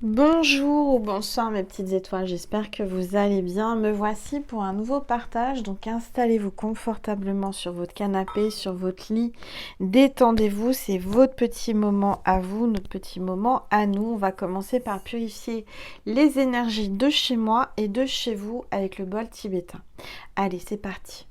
Bonjour ou bonsoir mes petites étoiles, j'espère que vous allez bien. Me voici pour un nouveau partage, donc installez-vous confortablement sur votre canapé, sur votre lit, détendez-vous, c'est votre petit moment à vous, notre petit moment à nous. On va commencer par purifier les énergies de chez moi et de chez vous avec le bol tibétain. Allez, c'est parti.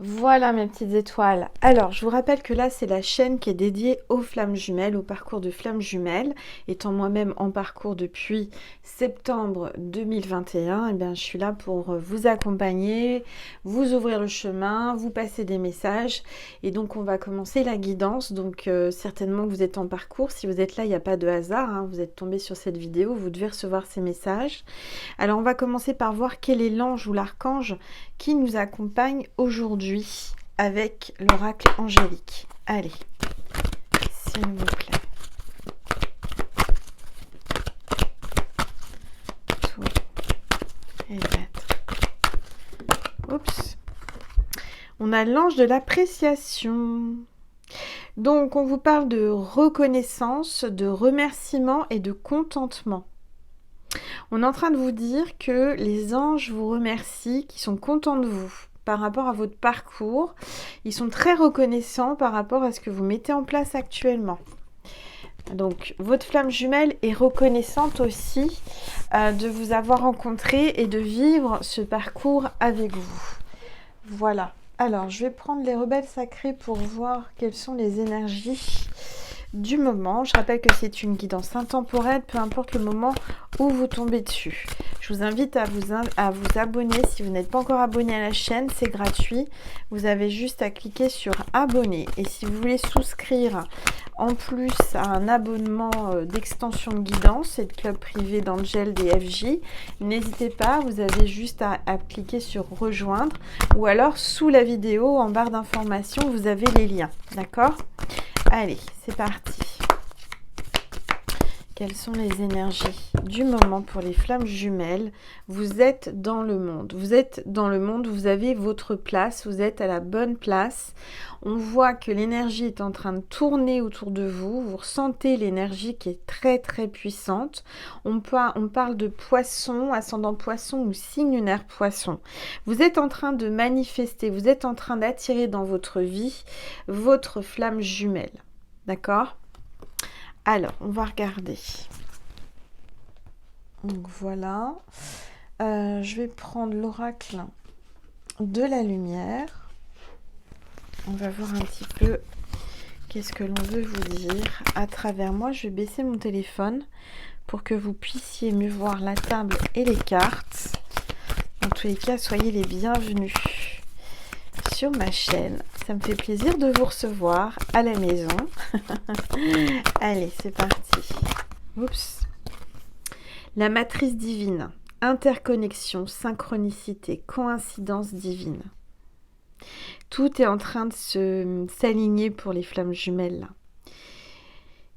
Voilà mes petites étoiles. Alors, je vous rappelle que là, c'est la chaîne qui est dédiée aux flammes jumelles, au parcours de flammes jumelles. Étant moi-même en parcours depuis septembre 2021, eh bien, je suis là pour vous accompagner, vous ouvrir le chemin, vous passer des messages. Et donc, on va commencer la guidance. Donc, certainement que vous êtes en parcours. Si vous êtes là, il n'y a pas de hasard, hein. Vous êtes tombé sur cette vidéo, vous devez recevoir ces messages. Alors, on va commencer par voir quel est l'ange ou l'archange qui nous accompagne aujourd'hui avec l'oracle angélique. Allez, s'il vous plaît. Tout et être. Oups. On a l'ange de l'appréciation. Donc, on vous parle de reconnaissance, de remerciement et de contentement. On est en train de vous dire que les anges vous remercient, qu'ils sont contents de vous par rapport à votre parcours. Ils sont très reconnaissants par rapport à ce que vous mettez en place actuellement. Donc, votre flamme jumelle est reconnaissante aussi de vous avoir rencontré et de vivre ce parcours avec vous. Voilà. Alors, je vais prendre les rebelles sacrés pour voir quelles sont les énergies du moment. Je rappelle que c'est une guidance intemporelle, peu importe le moment où vous tombez dessus. Je vous invite à vous abonner. Si vous n'êtes pas encore abonné à la chaîne, c'est gratuit. Vous avez juste à cliquer sur abonner. Et si vous voulez souscrire en plus à un abonnement d'extension de guidance et de club privé d'Angel DFJ, n'hésitez pas, vous avez juste à cliquer sur rejoindre ou alors sous la vidéo en barre d'informations, vous avez les liens. D'accord ? Allez, c'est parti. Quelles sont les énergies du moment pour les flammes jumelles? Vous êtes dans le monde. Vous êtes dans le monde, vous avez votre place, vous êtes à la bonne place. On voit que l'énergie est en train de tourner autour de vous. Vous ressentez l'énergie qui est très très puissante. On parle de poisson, ascendant poisson ou signe lunaire poisson. Vous êtes en train de manifester, vous êtes en train d'attirer dans votre vie votre flamme jumelle. D'accord ? Alors, on va regarder. Donc voilà. Je vais prendre l'oracle de la lumière. On va voir un petit peu qu'est-ce que l'on veut vous dire à travers moi. Je vais baisser mon téléphone pour que vous puissiez mieux voir la table et les cartes. En tous les cas, soyez les bienvenus sur ma chaîne. Ça me fait plaisir de vous recevoir à la maison. Allez, c'est parti. Oups. La matrice divine. Interconnexion, synchronicité, coïncidence divine. Tout est en train de s'aligner pour les flammes jumelles. Là.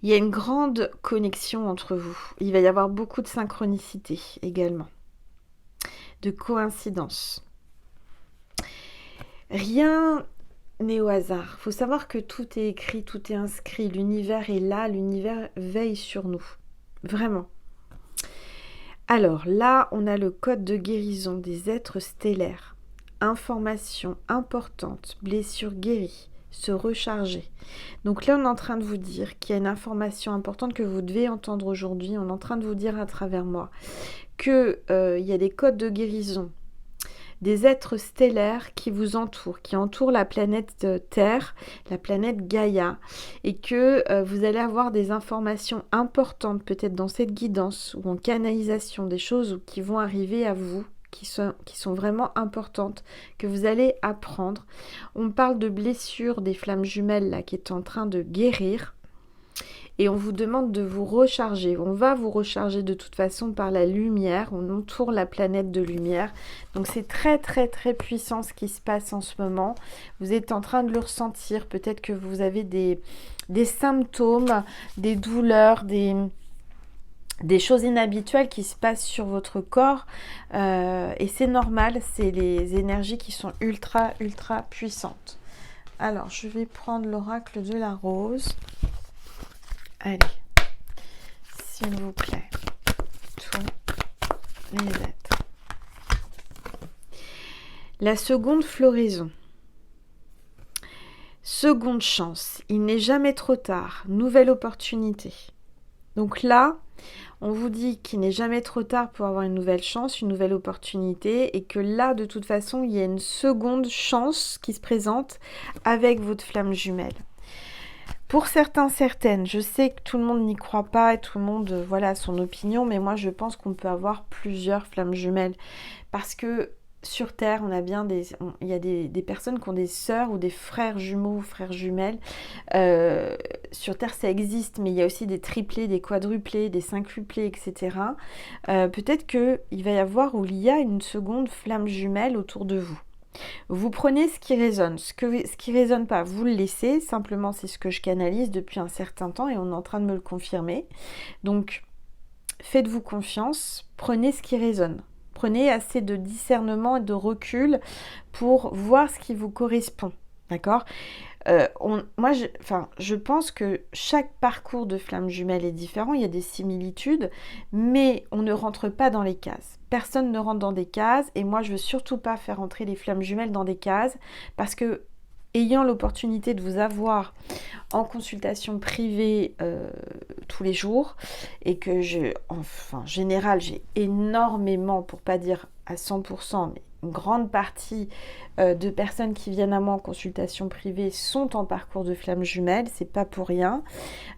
Il y a une grande connexion entre vous. Il va y avoir beaucoup de synchronicité également. De coïncidence. Rien n'est au hasard. Il faut savoir que tout est écrit, tout est inscrit. L'univers est là, l'univers veille sur nous. Vraiment. Alors là, on a le code de guérison des êtres stellaires. Information importante, blessure guérie, se recharger. Donc là, on est en train de vous dire qu'il y a une information importante que vous devez entendre aujourd'hui. On est en train de vous dire à travers moi qu'il y a des codes de guérison, des êtres stellaires qui vous entourent, qui entourent la planète Terre, la planète Gaïa, et que vous allez avoir des informations importantes peut-être dans cette guidance ou en canalisation, des choses qui vont arriver à vous, qui sont vraiment importantes, que vous allez apprendre. On parle de blessures des flammes jumelles là, qui est en train de guérir. et on vous demande de vous recharger. On va vous recharger de toute façon par la lumière, on entoure la planète de lumière. Donc c'est très très très puissant ce qui se passe en ce moment. Vous êtes en train de le ressentir, peut-être que vous avez des symptômes, des douleurs, des choses inhabituelles qui se passent sur votre corps et c'est normal, c'est les énergies qui sont ultra ultra puissantes. Alors je vais prendre l'oracle de la rose. Allez, s'il vous plaît, tous les êtres. La seconde floraison. Seconde chance, il n'est jamais trop tard, nouvelle opportunité. Donc là, on vous dit qu'il n'est jamais trop tard pour avoir une nouvelle chance, une nouvelle opportunité, et que là, de toute façon, il y a une seconde chance qui se présente avec votre flamme jumelle. Pour certains, certaines, je sais que tout le monde n'y croit pas et tout le monde voilà, a son opinion, mais moi je pense qu'on peut avoir plusieurs flammes jumelles. Parce que sur Terre, il y a des personnes qui ont des sœurs ou des frères jumeaux ou frères jumelles. Sur Terre, ça existe, mais il y a aussi des triplés, des quadruplés, des cinquuplés, etc. Peut-être qu'il va y avoir ou il y a une seconde flamme jumelle autour de vous. Vous prenez ce qui résonne, ce qui résonne pas, vous le laissez, simplement c'est ce que je canalise depuis un certain temps et on est en train de me le confirmer. Donc, faites-vous confiance, prenez ce qui résonne. Prenez assez de discernement et de recul pour voir ce qui vous correspond, d'accord ? Je pense que chaque parcours de flamme jumelle est différent, il y a des similitudes, mais on ne rentre pas dans les cases. Personne ne rentre dans des cases, et moi je veux surtout pas faire entrer les flammes jumelles dans des cases, parce que ayant l'opportunité de vous avoir en consultation privée tous les jours, et que en général j'ai énormément, pour pas dire à 100%, mais une grande partie de personnes qui viennent à moi en consultation privée sont en parcours de flamme jumelle, c'est pas pour rien.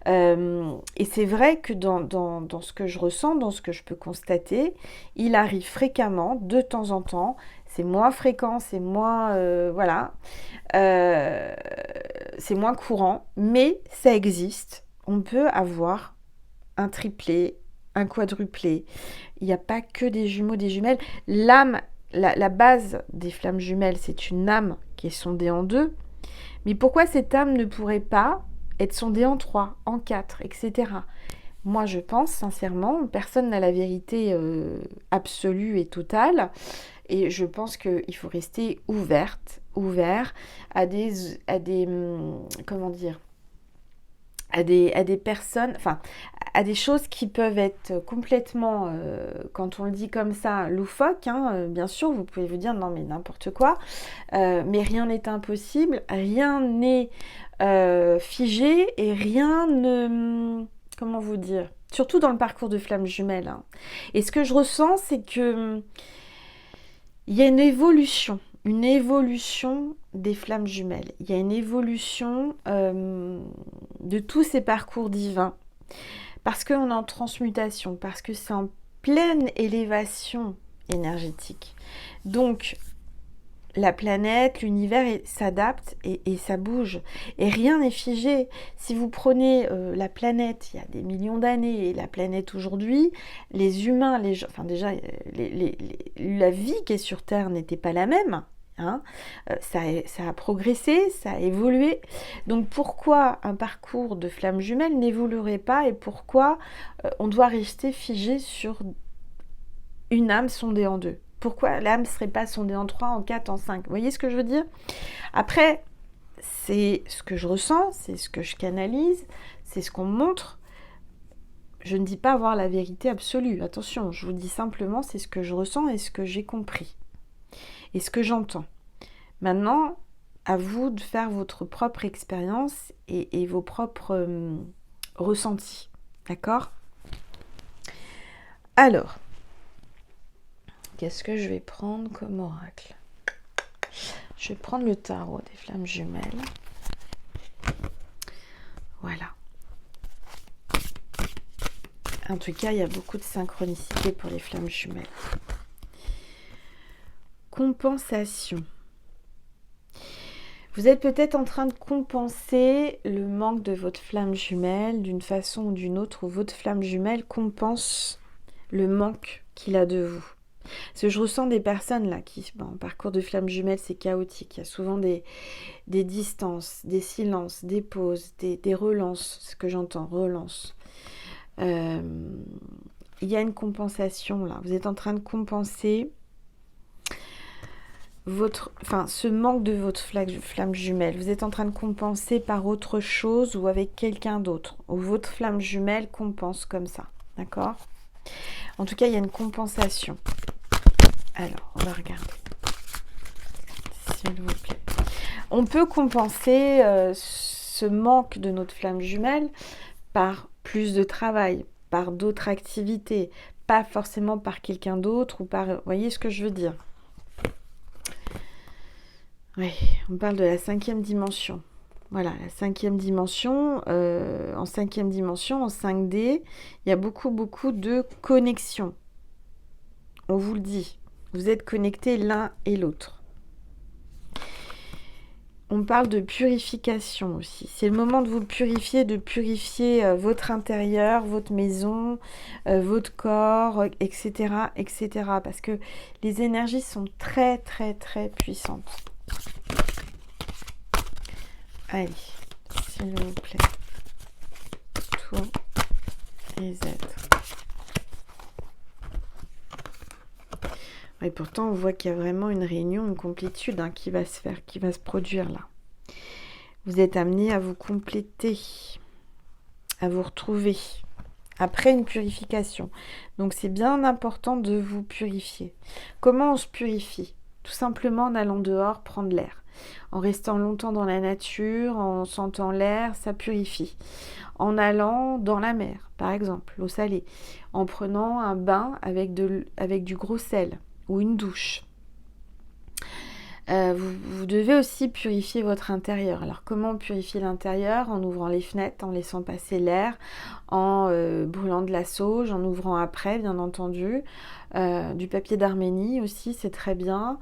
Et c'est vrai que dans ce que je ressens, dans ce que je peux constater, il arrive fréquemment, de temps en temps, c'est moins fréquent, c'est moins c'est moins courant, mais ça existe. On peut avoir un triplé, un quadruplé. Il n'y a pas que des jumeaux, des jumelles. L'âme, la base des flammes jumelles, c'est une âme qui est sondée en deux. Mais pourquoi cette âme ne pourrait pas être sondée en 3, en 4, etc. Moi, je pense sincèrement, personne n'a la vérité absolue et totale. Et je pense qu'il faut rester ouvert à des personnes, à des choses qui peuvent être complètement, quand on le dit comme ça, loufoques. Bien sûr, vous pouvez vous dire non mais n'importe quoi, mais rien n'est impossible, rien n'est figé et rien ne, comment vous dire, surtout dans le parcours de flamme jumelle. Et ce que je ressens, c'est que il y a une évolution des flammes jumelles. Il y a une évolution de tous ces parcours divins. Parce qu'on est en transmutation, parce que c'est en pleine élévation énergétique. Donc, la planète, l'univers s'adapte et ça bouge. Et rien n'est figé. Si vous prenez la planète il y a des millions d'années et la planète aujourd'hui, les humains, la vie qui est sur Terre n'était pas la même. Ça a progressé, ça a évolué. Donc pourquoi un parcours de flamme jumelle n'évoluerait pas et pourquoi on doit rester figé sur une âme sondée en deux ? Pourquoi l'âme ne serait pas sondée en 3, en 4, en 5 ? Vous voyez ce que je veux dire ? Après, c'est ce que je ressens, c'est ce que je canalise, c'est ce qu'on me montre. Je ne dis pas avoir la vérité absolue. Attention, je vous dis simplement c'est ce que je ressens et ce que j'ai compris. Et ce que j'entends. Maintenant, à vous de faire votre propre expérience et vos propres ressentis. D'accord ? Alors, qu'est-ce que je vais prendre comme oracle ? Je vais prendre le tarot des flammes jumelles. Voilà. En tout cas, il y a beaucoup de synchronicité pour les flammes jumelles. Compensation. Vous êtes peut-être en train de compenser le manque de votre flamme jumelle d'une façon ou d'une autre, où votre flamme jumelle compense le manque qu'il a de vous. Parce que je ressens des personnes là qui, en parcours de flamme jumelle, c'est chaotique. Il y a souvent des distances, des silences, des pauses, des relances, ce que j'entends, relance. Il y a une compensation là. Vous êtes en train de compenser ce manque de votre flamme jumelle. Vous êtes en train de compenser par autre chose ou avec quelqu'un d'autre. Ou votre flamme jumelle compense comme ça. D'accord? En tout cas, il y a une compensation. Alors, on va regarder. S'il vous plaît. On peut compenser ce manque de notre flamme jumelle par plus de travail, par d'autres activités, pas forcément par quelqu'un d'autre ou par... Vous voyez ce que je veux dire? Oui, on parle de la 5e dimension. Voilà, la 5e dimension, en 5e dimension, en 5D, il y a beaucoup de connexions. On vous le dit, vous êtes connectés l'un et l'autre. On parle de purification aussi. C'est le moment de vous purifier, votre intérieur, votre maison, votre corps, etc., etc. Parce que les énergies sont très puissantes. Allez, s'il vous plaît. Tous les êtres. Et pourtant, on voit qu'il y a vraiment une réunion, une complétude qui va se faire, qui va se produire là. Vous êtes amené à vous compléter, à vous retrouver, après une purification. Donc, c'est bien important de vous purifier. Comment on se purifie? Tout simplement en allant dehors prendre l'air. En restant longtemps dans la nature, en sentant l'air, ça purifie. En allant dans la mer, par exemple, l'eau salée. En prenant un bain avec du gros sel ou une douche. Vous devez aussi purifier votre intérieur. Alors comment purifier l'intérieur? En ouvrant les fenêtres, en laissant passer l'air, en brûlant de la sauge, en ouvrant après, bien entendu. Du papier d'Arménie aussi, c'est très bien.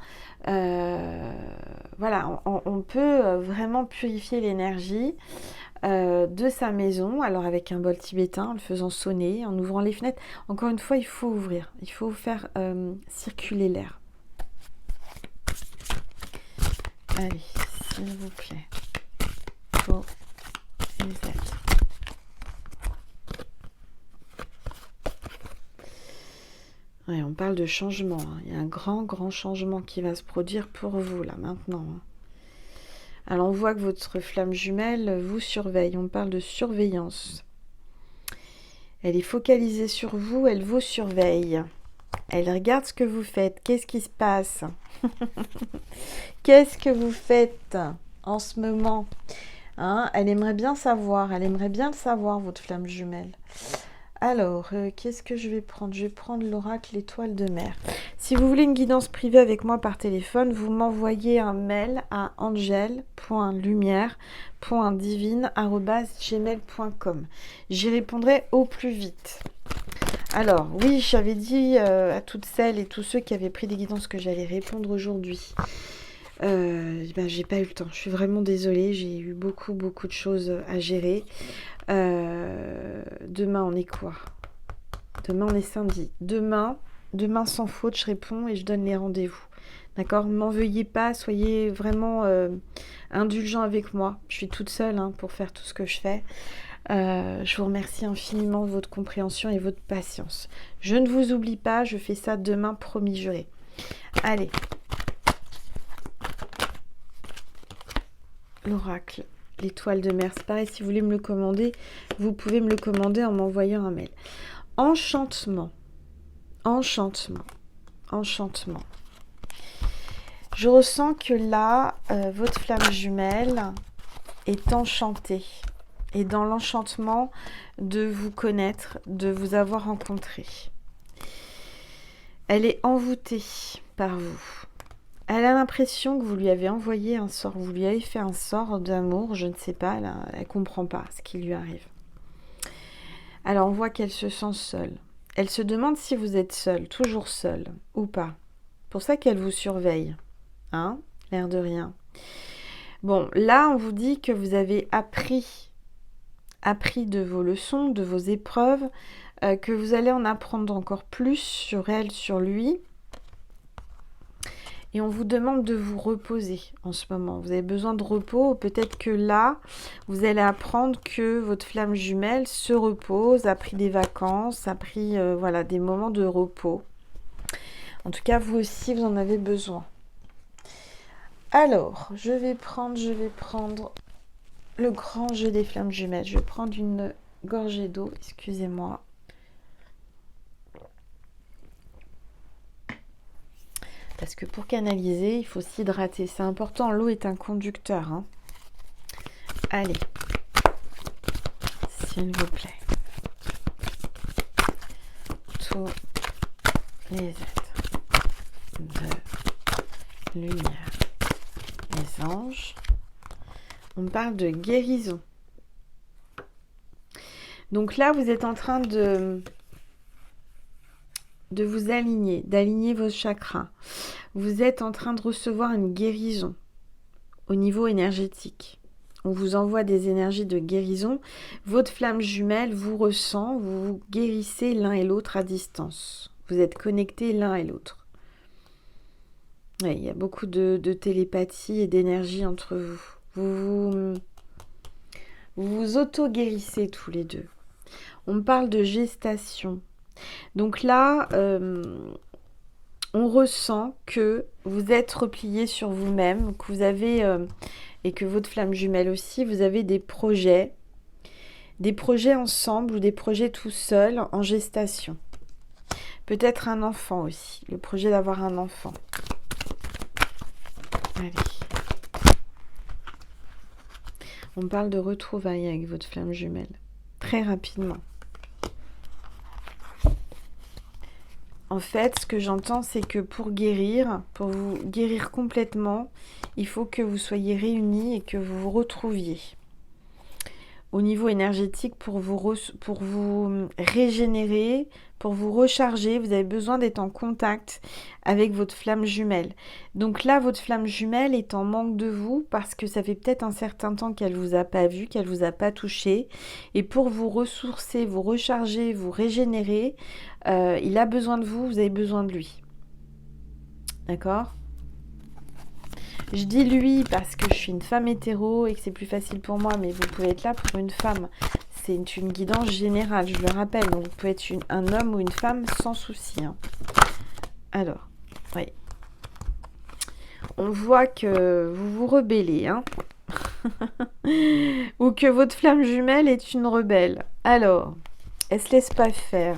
Voilà, on peut vraiment purifier l'énergie de sa maison, alors avec un bol tibétain, en le faisant sonner, en ouvrant les fenêtres. Encore une fois, il faut ouvrir, il faut faire circuler l'air. Allez, s'il vous plaît, pour les êtres. Ouais, on parle de changement. Il y a un grand changement qui va se produire pour vous, là, maintenant. Alors, on voit que votre flamme jumelle vous surveille. On parle de surveillance. Elle est focalisée sur vous, elle vous surveille. Elle regarde ce que vous faites. Qu'est-ce qui se passe? Qu'est-ce que vous faites en ce moment? Elle aimerait bien savoir. Elle aimerait bien le savoir, votre flamme jumelle. Alors, qu'est-ce que je vais prendre? Je vais prendre l'oracle étoile de mer. Si vous voulez une guidance privée avec moi par téléphone, vous m'envoyez un mail à angel.lumière.divine@gmail.com. J'y répondrai au plus vite. Alors, oui, j'avais dit à toutes celles et tous ceux qui avaient pris des guidances que j'allais répondre aujourd'hui. J'ai pas eu le temps. Je suis vraiment désolée. J'ai eu beaucoup de choses à gérer. Demain, on est quoi? Demain, on est samedi. Demain, sans faute, je réponds et je donne les rendez-vous. D'accord? M'en veuillez pas. Soyez vraiment indulgents avec moi. Je suis toute seule pour faire tout ce que je fais. Je vous remercie infiniment de votre compréhension et votre patience. Je ne vous oublie pas, je fais ça demain, promis juré. Allez. L'oracle, l'étoile de mer. C'est pareil, si vous voulez me le commander, vous pouvez me le commander en m'envoyant un mail. Enchantement. Je ressens que là, votre flamme jumelle est enchantée. Et dans l'enchantement de vous connaître, de vous avoir rencontré. Elle est envoûtée par vous. Elle a l'impression que vous lui avez envoyé un sort, vous lui avez fait un sort d'amour, je ne sais pas, elle ne comprend pas ce qui lui arrive. Alors on voit qu'elle se sent seule. Elle se demande si vous êtes seule, toujours seule, ou pas. Pour ça qu'elle vous surveille, l'air de rien. Bon, là, on vous dit que vous avez appris de vos leçons, de vos épreuves, que vous allez en apprendre encore plus sur elle, sur lui. Et on vous demande de vous reposer en ce moment. Vous avez besoin de repos. Peut-être que là, vous allez apprendre que votre flamme jumelle se repose, a pris des vacances, a pris voilà, des moments de repos. En tout cas, vous aussi, vous en avez besoin. Alors, je vais prendre le grand jeu des flammes jumelles. Je vais prendre une gorgée d'eau, excusez-moi. Parce que pour canaliser, il faut s'hydrater. C'est important, l'eau est un conducteur. Hein. Allez, s'il vous plaît. Tous les êtres de lumière, les anges. On parle de guérison. Donc là, vous êtes en train de vous aligner, d'aligner vos chakras. Vous êtes en train de recevoir une guérison au niveau énergétique. On vous envoie des énergies de guérison. Votre flamme jumelle vous ressent, vous vous guérissez l'un et l'autre à distance. Vous êtes connectés l'un et l'autre. Ouais, il y a beaucoup de télépathie et d'énergie entre vous. Vous vous auto-guérissez tous les deux. On parle de gestation. Donc là, on ressent que vous êtes replié sur vous-même, que vous avez, et que votre flamme jumelle aussi, vous avez des projets ensemble ou des projets tout seul en gestation. Peut-être un enfant aussi, le projet d'avoir un enfant. Allez. On parle de retrouvailles avec votre flamme jumelle. Très rapidement. En fait, ce que j'entends, c'est que pour vous guérir complètement, il faut que vous soyez réunis et que vous vous retrouviez. Au niveau énergétique, pour vous régénérer, pour vous recharger, vous avez besoin d'être en contact avec votre flamme jumelle. Donc là, votre flamme jumelle est en manque de vous parce que ça fait peut-être un certain temps qu'elle ne vous a pas vu, qu'elle ne vous a pas touché. Et pour vous ressourcer, vous recharger, vous régénérer, il a besoin de vous, vous avez besoin de lui. D'accord ? Je dis lui parce que je suis une femme hétéro et que c'est plus facile pour moi, mais vous pouvez être là pour une femme. C'est une guidance générale, je le rappelle. Donc vous pouvez être un homme ou une femme sans souci. Hein. Alors, oui. On voit que vous vous rebellez. Hein. Ou que votre flamme jumelle est une rebelle. Alors, elle se laisse pas faire.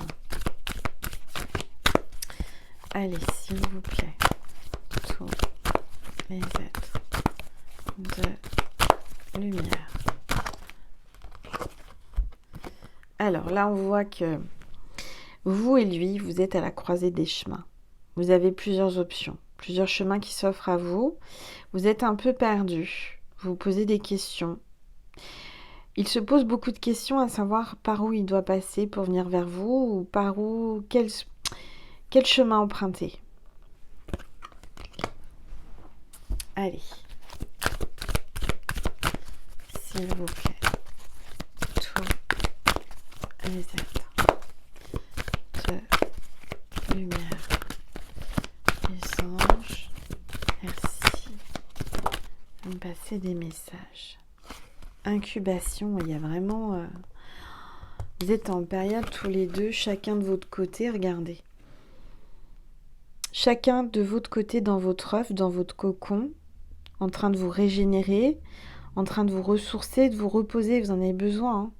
Allez, s'il vous plaît. Tous les êtres de lumière. Alors là, on voit que vous et lui, vous êtes à la croisée des chemins. Vous avez plusieurs options, plusieurs chemins qui s'offrent à vous. Vous êtes un peu perdu. Vous vous posez des questions. Il se pose beaucoup de questions à savoir par où il doit passer pour venir vers vous ou quel chemin emprunter. Allez. S'il vous plaît. Tous les êtres de lumière. Les anges. Merci. Vous me passez des messages. Incubation, il y a vraiment... vous êtes en période tous les deux, chacun de votre côté, regardez. Chacun de votre côté dans votre œuf, dans votre cocon, en train de vous régénérer, en train de vous ressourcer, de vous reposer, vous en avez besoin. Hein.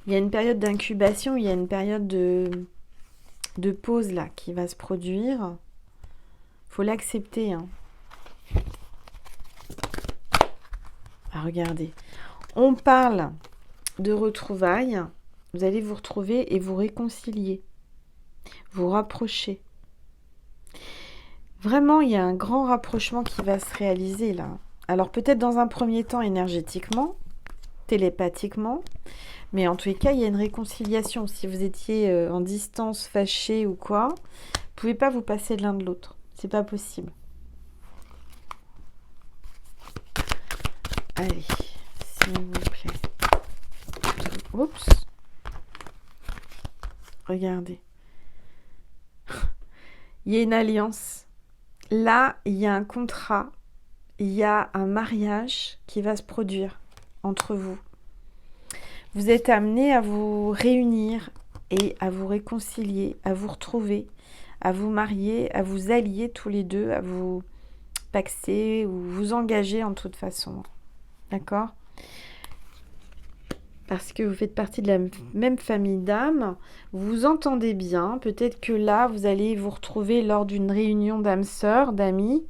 Il y a une période d'incubation, il y a une période de pause là qui va se produire. Il faut l'accepter. Hein. Ah, regardez. On parle de retrouvailles. Vous allez vous retrouver et vous réconcilier. Vous rapprocher. Vraiment, il y a un grand rapprochement qui va se réaliser là. Alors peut-être dans un premier temps énergétiquement, télépathiquement, mais en tous les cas, il y a une réconciliation. Si vous étiez en distance, fâché ou quoi, vous ne pouvez pas vous passer de l'un de l'autre. C'est pas possible. Allez, s'il vous plaît. Oups. Regardez. Il y a une alliance. Là, il y a un contrat. Il y a un mariage qui va se produire entre vous. Vous êtes amenés à vous réunir et à vous réconcilier, à vous retrouver, à vous marier, à vous allier tous les deux, à vous paxer ou vous engager en toute façon. D'accord ? Parce que vous faites partie de la même famille d'âmes, vous vous entendez bien. Peut-être que là, vous allez vous retrouver lors d'une réunion d'âmes sœurs, d'amis.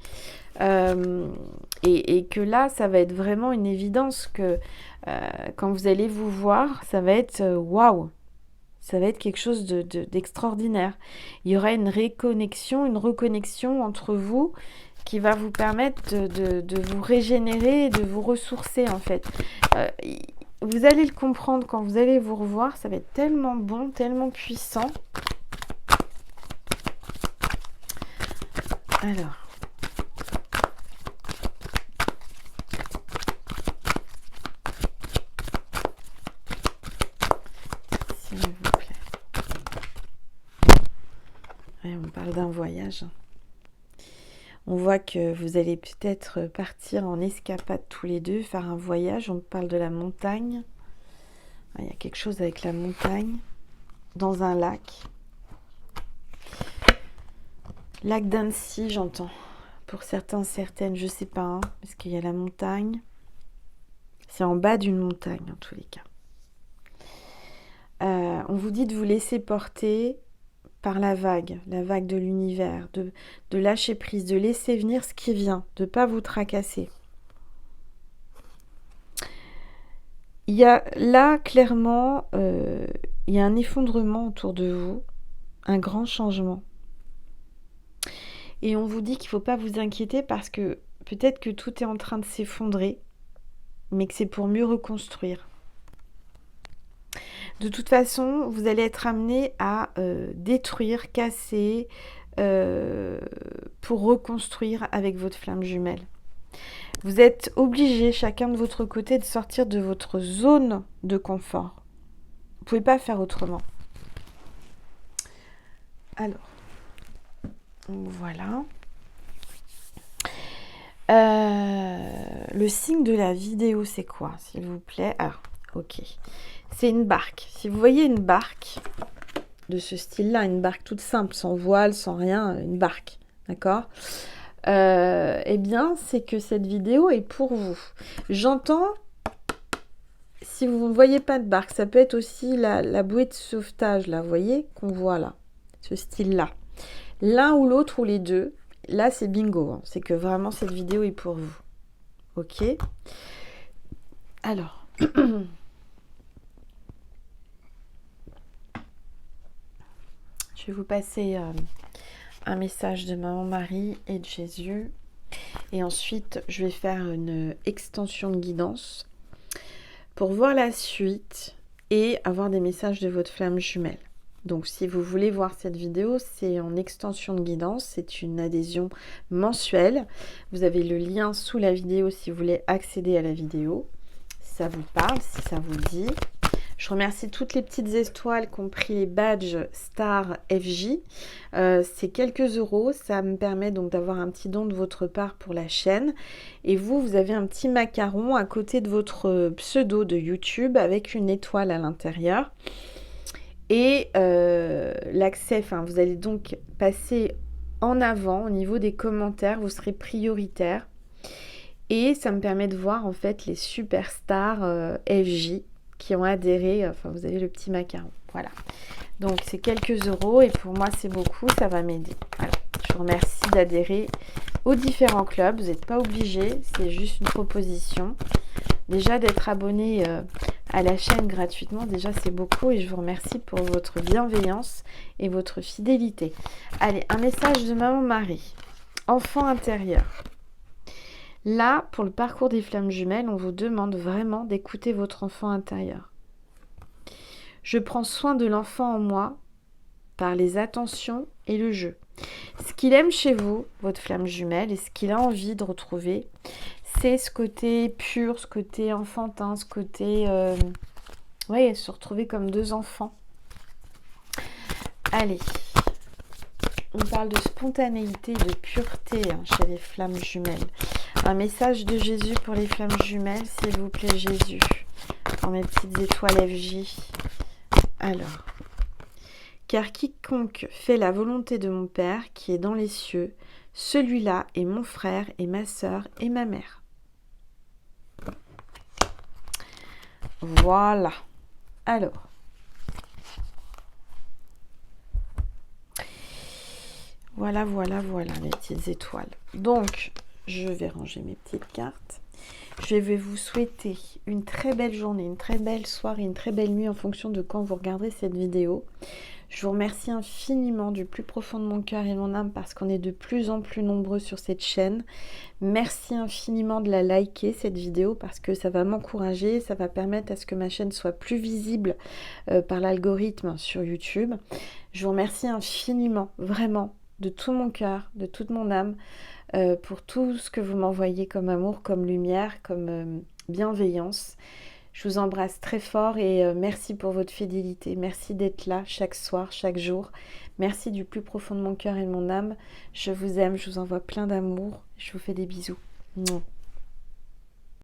Et que là, ça va être vraiment une évidence que quand vous allez vous voir, ça va être waouh, ça va être quelque chose d'extraordinaire. Il y aura une réconnexion, une reconnexion entre vous qui va vous permettre de vous régénérer et de vous ressourcer en fait. Vous allez le comprendre quand vous allez vous revoir, ça va être tellement bon, tellement puissant. Alors. S'il vous plaît. Ouais, on parle d'un voyage. On voit que vous allez peut-être partir en escapade tous les deux, faire un voyage. On parle de la montagne. Il y a quelque chose avec la montagne. Dans un lac. Lac d'Annecy, j'entends. Pour certains, certaines, je sais pas. Parce qu'il y a la montagne. C'est en bas d'une montagne, en tous les cas. On vous dit de vous laisser porter par la vague de l'univers, de lâcher prise, de laisser venir ce qui vient, de ne pas vous tracasser. Il y a là, clairement, il y a un effondrement autour de vous, un grand changement. Et on vous dit qu'il ne faut pas vous inquiéter parce que peut-être que tout est en train de s'effondrer, mais que c'est pour mieux reconstruire. De toute façon, vous allez être amené à détruire, casser, pour reconstruire avec votre flamme jumelle. Vous êtes obligés, chacun de votre côté, de sortir de votre zone de confort. Vous ne pouvez pas faire autrement. Alors, voilà. Le signe de la vidéo, c'est quoi, s'il vous plaît? Ah, ok. C'est une barque. Si vous voyez une barque de ce style-là, une barque toute simple, sans voile, sans rien, une barque, d'accord ? Eh bien, c'est que cette vidéo est pour vous. J'entends, si vous ne voyez pas de barque, ça peut être aussi la bouée de sauvetage, là, vous voyez, qu'on voit là, ce style-là. L'un ou l'autre ou les deux, là, c'est bingo. Hein. C'est que vraiment, cette vidéo est pour vous. Ok ? Alors... Je vais vous passer un message de Maman Marie et de Jésus. Et ensuite, je vais faire une extension de guidance pour voir la suite et avoir des messages de votre flamme jumelle. Donc, si vous voulez voir cette vidéo, c'est en extension de guidance. C'est une adhésion mensuelle. Vous avez le lien sous la vidéo si vous voulez accéder à la vidéo. Si ça vous parle, si ça vous dit. Je remercie toutes les petites étoiles qui ont pris les badges Star FJ. C'est quelques euros. Ça me permet donc d'avoir un petit don de votre part pour la chaîne. Et vous avez un petit macaron à côté de votre pseudo de YouTube avec une étoile à l'intérieur. Et l'accès, enfin, vous allez donc passer en avant au niveau des commentaires. Vous serez prioritaire. Et ça me permet de voir en fait les superstars FJ qui ont adhéré, enfin vous avez le petit macaron, voilà. Donc c'est quelques euros et pour moi c'est beaucoup, ça va m'aider. Voilà. Je vous remercie d'adhérer aux différents clubs, vous n'êtes pas obligés, c'est juste une proposition. Déjà d'être abonné à la chaîne gratuitement, déjà c'est beaucoup et je vous remercie pour votre bienveillance et votre fidélité. Allez, un message de Maman Marie, enfant intérieur. Là, pour le parcours des flammes jumelles, on vous demande vraiment d'écouter votre enfant intérieur. Je prends soin de l'enfant en moi par les attentions et le jeu. Ce qu'il aime chez vous, votre flamme jumelle, et ce qu'il a envie de retrouver, C'est ce côté pur, ce côté enfantin, ce côté... ouais, se retrouver comme deux enfants. Allez, on parle de spontanéité, de pureté chez les flammes jumelles. Un message de Jésus pour les flammes jumelles, s'il vous plaît, Jésus. Dans mes petites étoiles FJ. Alors, car quiconque fait la volonté de mon Père qui est dans les cieux, celui-là est mon frère et ma sœur et ma mère. Voilà. Alors, voilà, mes petites étoiles. Donc, je vais ranger mes petites cartes. Je vais vous souhaiter une très belle journée, une très belle soirée, une très belle nuit en fonction de quand vous regarderez cette vidéo. Je vous remercie infiniment du plus profond de mon cœur et de mon âme parce qu'on est de plus en plus nombreux sur cette chaîne. Merci infiniment de la liker cette vidéo parce que ça va m'encourager, ça va permettre à ce que ma chaîne soit plus visible par l'algorithme sur YouTube. Je vous remercie infiniment, vraiment, de tout mon cœur, de toute mon âme, pour tout ce que vous m'envoyez comme amour, comme lumière, comme bienveillance. Je vous embrasse très fort et merci pour votre fidélité. Merci d'être là chaque soir, chaque jour. Merci du plus profond de mon cœur et de mon âme. Je vous aime, je vous envoie plein d'amour. Je vous fais des bisous. Mouah.